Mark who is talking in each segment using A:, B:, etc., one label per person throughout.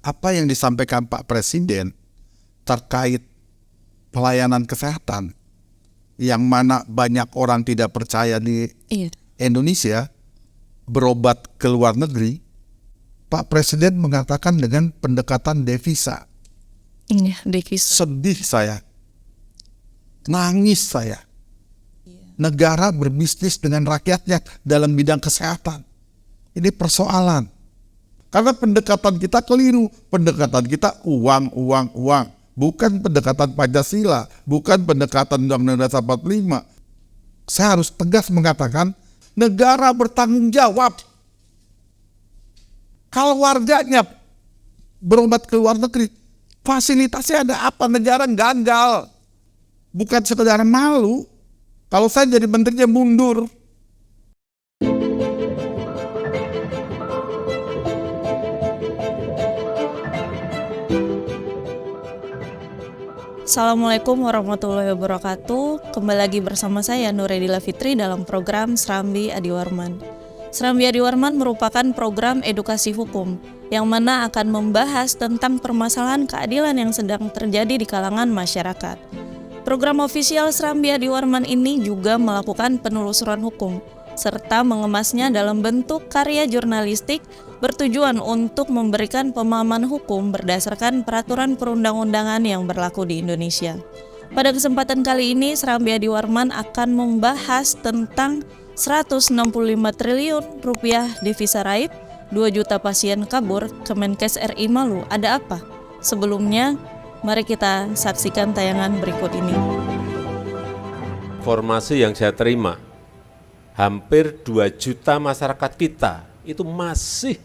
A: apa yang disampaikan Pak Presiden terkait pelayanan kesehatan yang mana banyak orang tidak percaya di Indonesia berobat ke luar negeri, Pak Presiden mengatakan dengan pendekatan devisa.
B: Devisa.
A: Sedih saya, nangis saya. Negara berbisnis dengan rakyatnya dalam bidang kesehatan. Ini persoalan. Karena pendekatan kita keliru. Pendekatan kita uang. Bukan pendekatan Pancasila. Bukan pendekatan Undang-Undang Dasar 45. Saya harus tegas mengatakan, negara bertanggung jawab. Kalau warganya berobat ke luar negeri, fasilitasnya ada apa? Negara gagal. Bukan sekedar malu. Kalau saya jadi menterinya mundur.
B: Assalamualaikum warahmatullahi wabarakatuh. Kembali lagi bersama saya Nuredila Fitri dalam program Serambi Adiwarman. Serambi Adiwarman merupakan program edukasi hukum yang mana akan membahas tentang permasalahan keadilan yang sedang terjadi di kalangan masyarakat. Program ofisial Serambi Adiwarman ini juga melakukan penelusuran hukum serta mengemasnya dalam bentuk karya jurnalistik bertujuan untuk memberikan pemahaman hukum berdasarkan peraturan perundang-undangan yang berlaku di Indonesia. Pada kesempatan kali ini, Serambi Adiwarman akan membahas tentang 165 triliun rupiah devisa raib, 2 juta pasien kabur, Kemenkes RI malu. Ada apa? Sebelumnya, mari kita saksikan tayangan berikut ini.
C: Informasi yang saya terima, hampir 2 juta masyarakat kita itu masih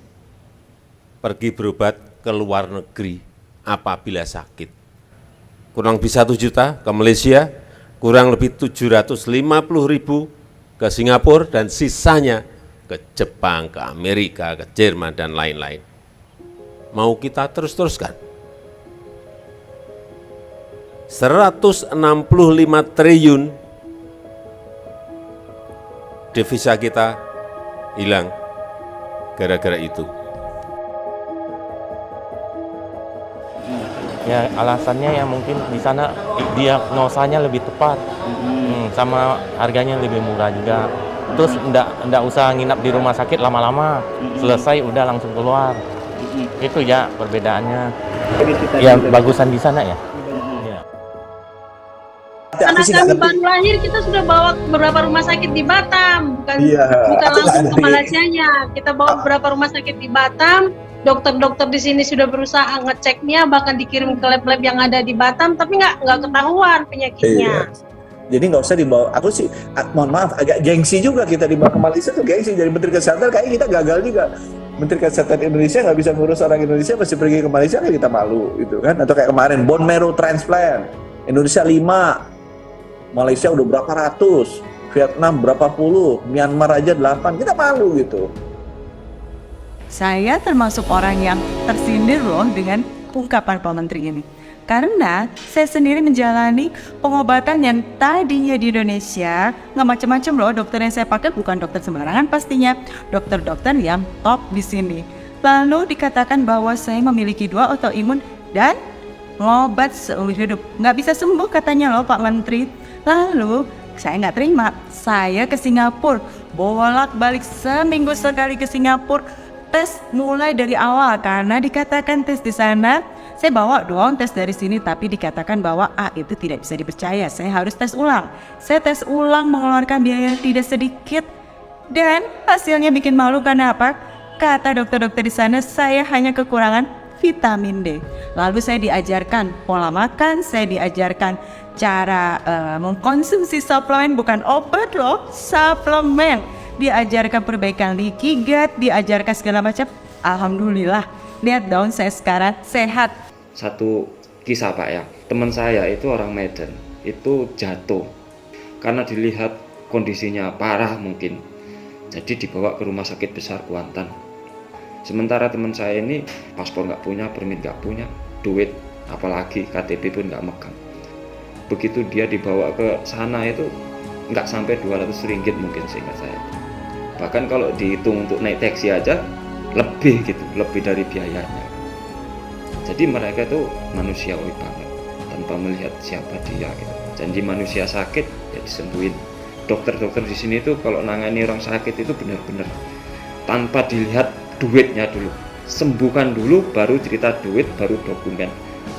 C: pergi berobat ke luar negeri apabila sakit. Kurang lebih 1 juta ke Malaysia, kurang lebih 750.000 ke Singapura, dan sisanya ke Jepang, ke Amerika, ke Jerman, dan lain-lain. Mau kita terus-teruskan? 165 triliun devisa kita hilang gara-gara itu.
D: Ya alasannya ya mungkin di sana diagnosanya lebih tepat, sama harganya lebih murah juga. Terus enggak usah nginap di rumah sakit lama-lama, selesai udah langsung keluar. Itu ya perbedaannya. Ya bagusan di sana ya.
E: Karena kami baru lahir, kita sudah bawa beberapa rumah sakit di Batam, bukan langsung ke Malaysianya. Kita bawa beberapa rumah sakit di Batam. Dokter-dokter di sini sudah berusaha ngeceknya, bahkan dikirim ke lab-lab yang ada di Batam, tapi nggak ketahuan penyakitnya.
F: Jadi nggak usah dibawa. Aku sih, mohon maaf, agak gengsi juga kita dibawa ke Malaysia tuh gengsi. Jadi Menteri Kesehatan kayaknya kita gagal juga. Menteri Kesehatan Indonesia nggak bisa ngurus orang Indonesia, masih pergi ke Malaysia, kayak kita malu, gitu kan? Atau kayak kemarin bone marrow transplant, Indonesia 5. Malaysia udah berapa ratus, Vietnam berapa puluh, Myanmar aja 8, kita malu gitu.
G: Saya termasuk orang yang tersindir loh dengan ungkapan Pak Menteri ini. Karena saya sendiri menjalani pengobatan yang tadinya di Indonesia nggak macam-macam loh. Dokter yang saya pakai bukan dokter sembarangan pastinya, dokter-dokter yang top di sini. Lalu dikatakan bahwa saya memiliki 2 autoimun dan ngobat seumur hidup. Nggak bisa sembuh katanya loh Pak Menteri. Lalu saya nggak terima, saya ke Singapura, bolak-balik seminggu sekali ke Singapura, tes mulai dari awal karena dikatakan tes di sana. Saya bawa dong tes dari sini, tapi dikatakan bahwa itu tidak bisa dipercaya, saya harus tes ulang. Saya tes ulang mengeluarkan biaya yang tidak sedikit dan hasilnya bikin malu. Karena apa? Kata dokter-dokter di sana saya hanya kekurangan vitamin D. Lalu saya diajarkan pola makan, saya diajarkan cara mengkonsumsi suplemen, bukan obat loh, suplemen. Diajarkan perbaikan leaky gut, diajarkan segala macam. Alhamdulillah, lihat dong saya sekarang sehat.
H: Satu kisah Pak ya, teman saya itu orang Medan, itu jatuh karena dilihat kondisinya parah mungkin, jadi dibawa ke rumah sakit besar Kuantan. Sementara teman saya ini paspor nggak punya, permit nggak punya, duit apalagi KTP pun nggak megang. Begitu dia dibawa ke sana itu nggak sampai 200 ringgit mungkin seingat saya. Bahkan kalau dihitung untuk naik taksi aja lebih gitu, lebih dari biayanya. Jadi mereka itu manusiawi banget tanpa melihat siapa dia gitu. Janji manusia sakit ya disembuhin. Dokter-dokter di sini tuh kalau nangani orang sakit itu benar-benar tanpa dilihat duitnya dulu. Sembuhkan dulu, baru cerita duit, baru dokumen,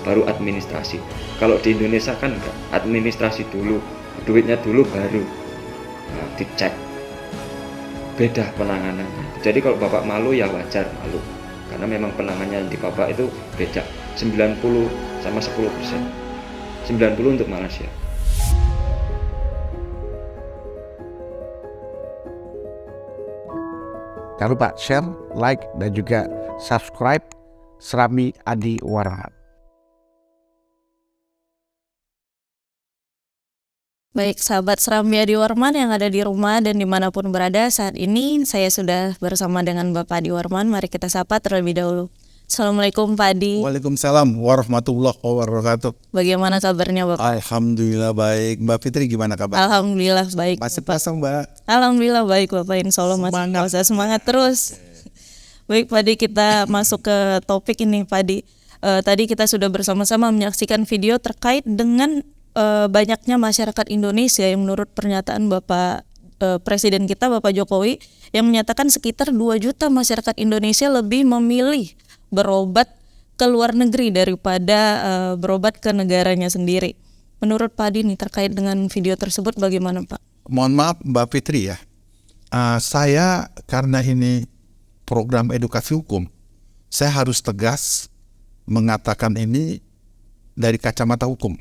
H: baru administrasi. Kalau di Indonesia kan enggak, administrasi dulu, duitnya dulu baru dicek. Beda penanganannya. Jadi kalau Bapak malu ya wajar malu. Karena memang penanganannya di Bapak itu beda. 90 sama 10%. 90 untuk Malaysia.
I: Jangan lupa share, like, dan juga subscribe Serambi Adi Warman.
B: Baik, sahabat Serambi Adi Warman yang ada di rumah dan dimanapun berada saat ini, saya sudah bersama dengan Bapak Adi Warman. Mari kita sapa terlebih dahulu. Assalamualaikum Pak Adi.
A: Waalaikumsalam warahmatullahi wabarakatuh.
B: Bagaimana kabarnya Bapak?
A: Alhamdulillah baik. Mbak Fitri gimana kabar?
B: Alhamdulillah baik.
A: Masih pasang Mbak?
B: Alhamdulillah baik Bapak, insya Allah masih usah semangat terus. Baik Pak Adi, kita masuk ke topik ini Pak Adi. Tadi kita sudah bersama-sama menyaksikan video terkait dengan banyaknya masyarakat Indonesia yang menurut pernyataan Bapak Presiden kita Bapak Jokowi yang menyatakan sekitar 2 juta masyarakat Indonesia lebih memilih berobat ke luar negeri daripada berobat ke negaranya sendiri. Menurut Pak Adi nih terkait dengan video tersebut bagaimana Pak?
A: Mohon maaf Mbak Fitri ya. Saya karena ini program edukasi hukum, saya harus tegas mengatakan ini dari kacamata hukum.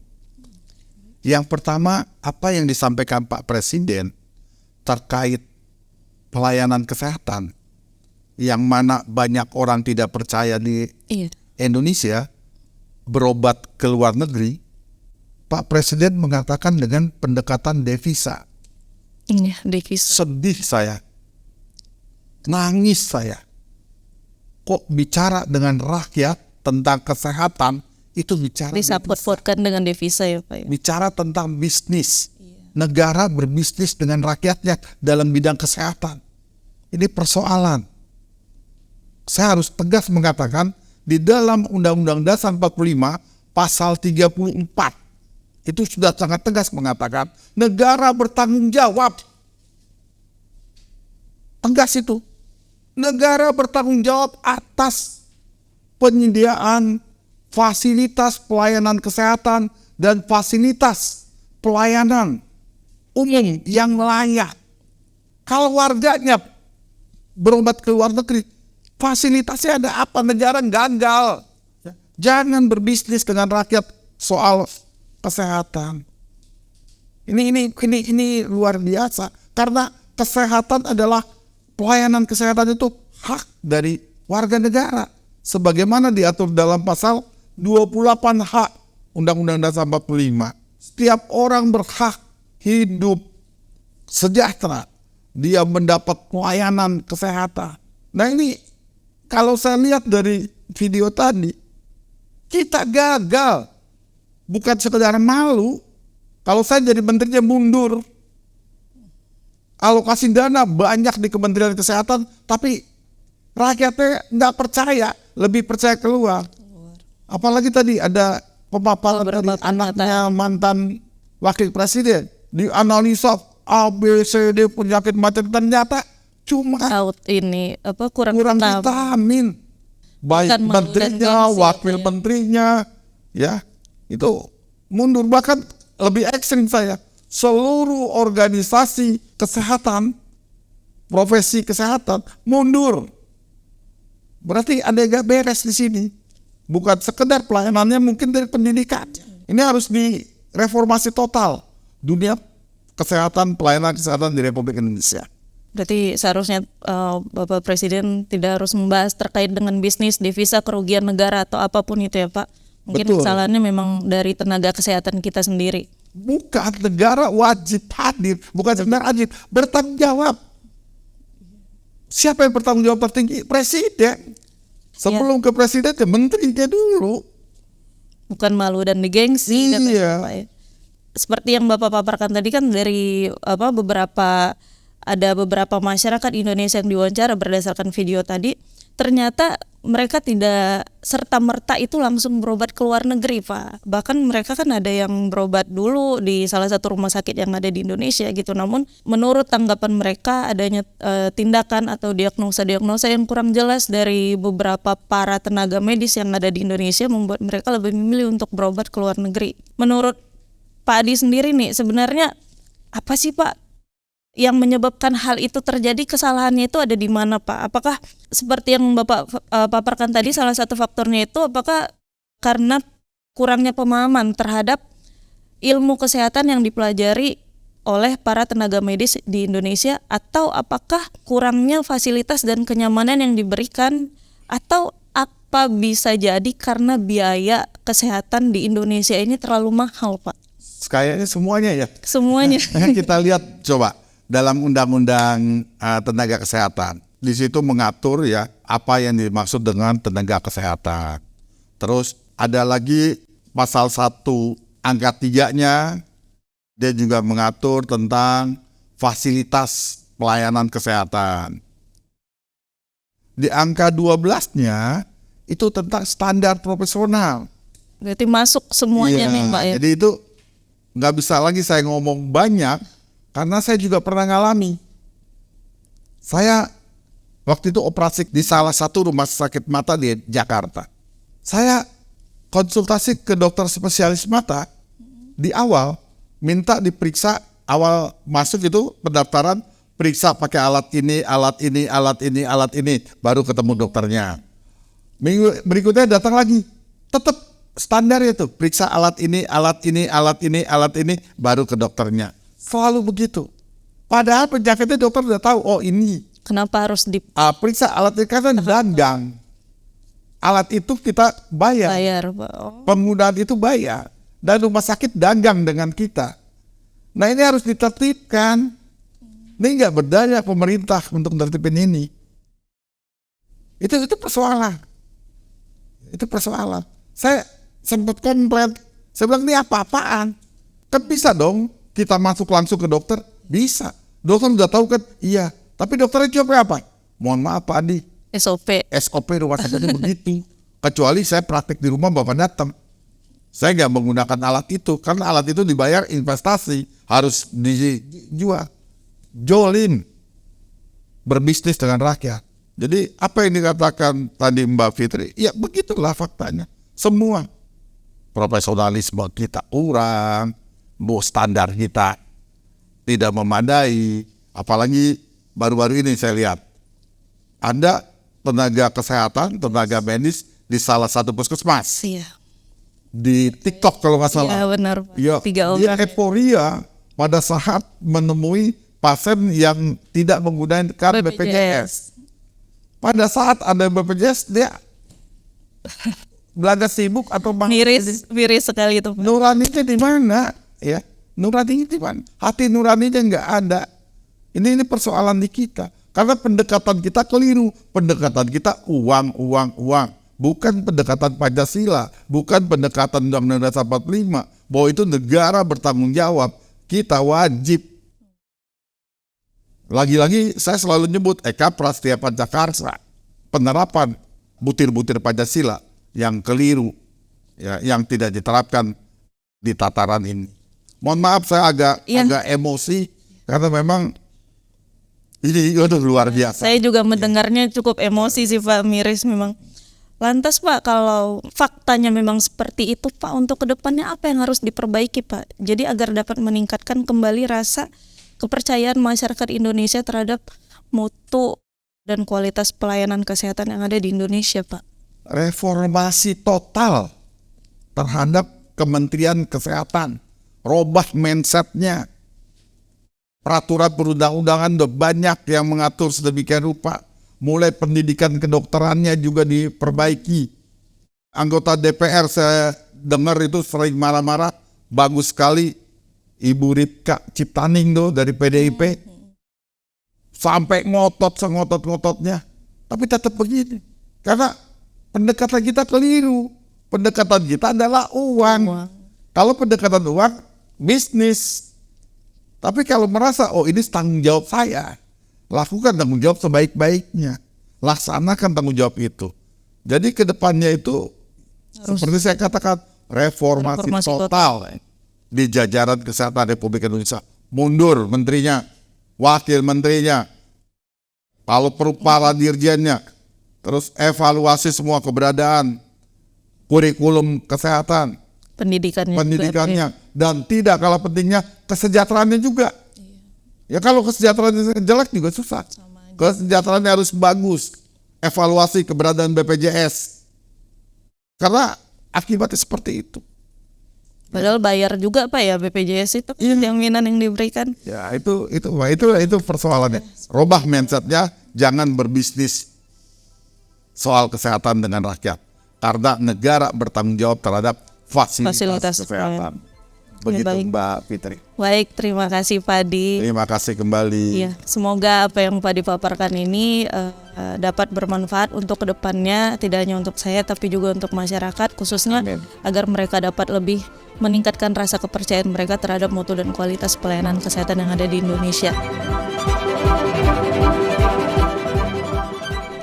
A: Yang pertama, apa yang disampaikan Pak Presiden terkait pelayanan kesehatan yang mana banyak orang tidak percaya di Indonesia berobat ke luar negeri, Pak Presiden mengatakan dengan pendekatan devisa.
B: Iya, devisa.
A: Sedih saya, nangis saya. Kok bicara dengan rakyat tentang kesehatan itu bicara
B: disapot-potkan dengan devisa ya Pak ya?
A: Bicara tentang bisnis. Negara berbisnis dengan rakyatnya dalam bidang kesehatan. Ini persoalan. Saya harus tegas mengatakan di dalam Undang-Undang Dasar 45 pasal 34 itu sudah sangat tegas mengatakan negara bertanggung jawab. Tegas itu. Negara bertanggung jawab atas penyediaan fasilitas pelayanan kesehatan dan fasilitas pelayanan umum yang layak. Kalau warganya berobat ke luar negeri, fasilitasnya ada apa? Negara gagal. Jangan berbisnis dengan rakyat soal kesehatan. Ini luar biasa. Karena kesehatan adalah pelayanan kesehatan itu hak dari warga negara. Sebagaimana diatur dalam pasal 28H Undang-Undang Dasar 45. Setiap orang berhak hidup sejahtera. Dia mendapat pelayanan kesehatan. Nah ini kalau saya lihat dari video tadi, kita gagal. Bukan sekedar malu. Kalau saya jadi menterinya mundur. Alokasi dana banyak di Kementerian Kesehatan, tapi rakyatnya nggak percaya, lebih percaya keluar. Apalagi tadi ada pemaparan dari anaknya mantan wakil presiden. Dianalisa A, B, C, D penyakit macam ternyata cuma kurang vitamin. Baik menterinya, wakil menterinya, ya itu mundur. Bahkan lebih ekstrim saya, seluruh organisasi kesehatan, profesi kesehatan mundur. Berarti ada yang gak beres di sini. Bukan sekedar pelayanannya, mungkin dari pendidikan. Ini harus direformasi total dunia kesehatan, pelayanan kesehatan di Republik Indonesia.
B: Berarti seharusnya Bapak Presiden tidak harus membahas terkait dengan bisnis, devisa, kerugian negara atau apapun itu ya Pak. Mungkin kesalahannya memang dari tenaga kesehatan kita sendiri.
A: Bukan, negara wajib hadir, bukan sebenarnya wajib, bertanggung jawab. Siapa yang bertanggung jawab tertinggi? Presiden. Sebelum ke presiden ya menterinya dulu.
B: Bukan malu dan digengsi.
A: Iya.
B: Pak, ya. Seperti yang Bapak paparkan tadi kan dari beberapa masyarakat Indonesia yang diwawancara berdasarkan video tadi, ternyata mereka tidak serta-merta itu langsung berobat ke luar negeri, Pak. Bahkan mereka kan ada yang berobat dulu di salah satu rumah sakit yang ada di Indonesia gitu. Namun menurut tanggapan mereka adanya tindakan atau diagnosa-diagnosa yang kurang jelas dari beberapa para tenaga medis yang ada di Indonesia membuat mereka lebih memilih untuk berobat ke luar negeri. Menurut Pak Adi sendiri nih, sebenarnya apa sih Pak yang menyebabkan hal itu terjadi? Kesalahannya itu ada di mana, Pak? Apakah seperti yang Bapak paparkan tadi, salah satu faktornya itu apakah karena kurangnya pemahaman terhadap ilmu kesehatan yang dipelajari oleh para tenaga medis di Indonesia, atau apakah kurangnya fasilitas dan kenyamanan yang diberikan, atau apa bisa jadi karena biaya kesehatan di Indonesia ini terlalu mahal, Pak?
A: Kayaknya semuanya ya.
B: Semuanya.
A: Kita lihat coba dalam Undang-Undang Tenaga Kesehatan. Di situ mengatur ya apa yang dimaksud dengan tenaga kesehatan. Terus ada lagi pasal 1 angka 3-nya, dia juga mengatur tentang fasilitas pelayanan kesehatan. Di angka 12-nya itu tentang standar profesional.
B: Berarti masuk semuanya nih, Pak ya.
A: Jadi itu nggak bisa lagi saya ngomong banyak, karena saya juga pernah ngalami. Saya waktu itu operasi di salah satu rumah sakit mata di Jakarta. Saya konsultasi ke dokter spesialis mata, di awal minta diperiksa, awal masuk itu pendaftaran, periksa pakai alat ini, alat ini, baru ketemu dokternya. Minggu berikutnya datang lagi, tetap standar itu, periksa alat ini, baru ke dokternya. Selalu begitu. Padahal penyakitnya dokter udah tahu, oh ini.
B: Kenapa harus
A: periksa alat ini karena dagang. Alat itu kita bayar.
B: Pak. Oh.
A: Penggunaan itu bayar. Dan rumah sakit dagang dengan kita. Nah ini harus ditertibkan. Ini nggak berdaya pemerintah untuk tertibin ini. Itu persoalan. Itu persoalan. Saya sempat komplain. Saya bilang ini apa-apaan. Kan bisa dong kita masuk langsung ke dokter, bisa. Dokter udah tahu kan, iya. Tapi dokternya coba apa? Mohon maaf Pak Adi. SOP rumah sakitnya begitu. Kecuali saya praktek di rumah Bapak datang. Saya nggak menggunakan alat itu, karena alat itu dibayar investasi, harus dijual. Jolin, berbisnis dengan rakyat. Jadi apa yang dikatakan tadi Mbak Fitri, ya begitulah faktanya. Semua profesionalisme kita kurang, standar kita tidak memadai. Apalagi baru-baru ini saya lihat ada tenaga kesehatan, tenaga medis di salah satu puskesmas.
B: Iya.
A: Di TikTok kalau nggak salah.
B: Iya benar.
A: Ya, dia euforia pada saat menemui pasien yang tidak menggunakan BPJS. Pada saat ada BPJS dia belanja sibuk atau
B: miris sekali itu.
A: Nuraninya di mana? Ya, nuraninya di mana? Hati nuraninya nggak ada. Ini persoalan di kita. Karena pendekatan kita keliru. Pendekatan kita uang. Bukan pendekatan Pancasila. Bukan pendekatan Undang-Undang Dasar 45. Bahwa itu negara bertanggung jawab. Kita wajib. Lagi-lagi saya selalu nyebut Eka Prastya Pancakarsa. Penerapan butir-butir Pancasila yang keliru. Ya, yang tidak diterapkan di tataran ini. Mohon maaf saya agak emosi karena memang ini luar biasa.
B: Saya juga mendengarnya cukup emosi sih Pak, miris memang. Lantas Pak, kalau faktanya memang seperti itu Pak, untuk kedepannya apa yang harus diperbaiki Pak? Jadi agar dapat meningkatkan kembali rasa kepercayaan masyarakat Indonesia terhadap mutu dan kualitas pelayanan kesehatan yang ada di Indonesia Pak.
A: Reformasi total terhadap Kementerian Kesehatan. Robah mindsetnya. Peraturan perundang-undangan udah banyak yang mengatur sedemikian rupa. Mulai pendidikan kedokterannya juga diperbaiki. Anggota DPR saya dengar itu sering marah-marah. Bagus sekali Ibu Ripka Ciptaning tuh dari PDIP. Sampai ngotot sengotot-ngototnya. Tapi tetap begini. Karena pendekatan kita keliru. Pendekatan kita adalah uang. Kalau pendekatan uang, bisnis. Tapi kalau merasa, oh ini tanggung jawab saya, lakukan tanggung jawab sebaik-baiknya. Laksanakan tanggung jawab itu. Jadi ke depannya itu seperti saya katakan reformasi total di jajaran kesehatan Republik Indonesia. Mundur menterinya, wakil menterinya, kalau perlu para dirjennya, terus evaluasi semua keberadaan, kurikulum kesehatan, pendidikannya, dan tidak kalah pentingnya kesejahteraannya juga. Ya kalau kesejahteraannya jelek juga susah. Kesejahteraannya harus bagus. Evaluasi keberadaan BPJS. Karena akibatnya seperti itu.
B: Padahal bayar juga Pak ya BPJS itu jaminan yang diberikan.
A: Ya itu persoalannya. Robah mindsetnya, jangan berbisnis soal kesehatan dengan rakyat. Karena negara bertanggung jawab terhadap fasilitas kesehatan. Begitu
B: baik.
A: Mbak Fitri.
B: Baik, terima kasih Pak Adi.
A: Terima kasih kembali.
B: Iya, semoga apa yang Pak Adi paparkan ini dapat bermanfaat untuk kedepannya, tidak hanya untuk saya tapi juga untuk masyarakat, khususnya agar mereka dapat lebih meningkatkan rasa kepercayaan mereka terhadap mutu dan kualitas pelayanan kesehatan yang ada di Indonesia.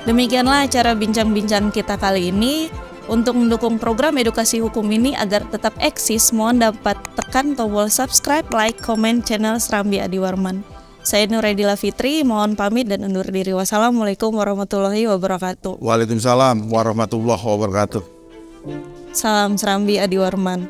B: Demikianlah acara bincang-bincang kita kali ini. Untuk mendukung program edukasi hukum ini agar tetap eksis, mohon dapat tekan tombol subscribe, like, komen channel Srambi Adi Warman. Saya Nuredila Fitri, mohon pamit dan undur diri. Wassalamualaikum warahmatullahi wabarakatuh.
A: Waalaikumsalam warahmatullahi wabarakatuh.
B: Salam Srambi Adi Warman.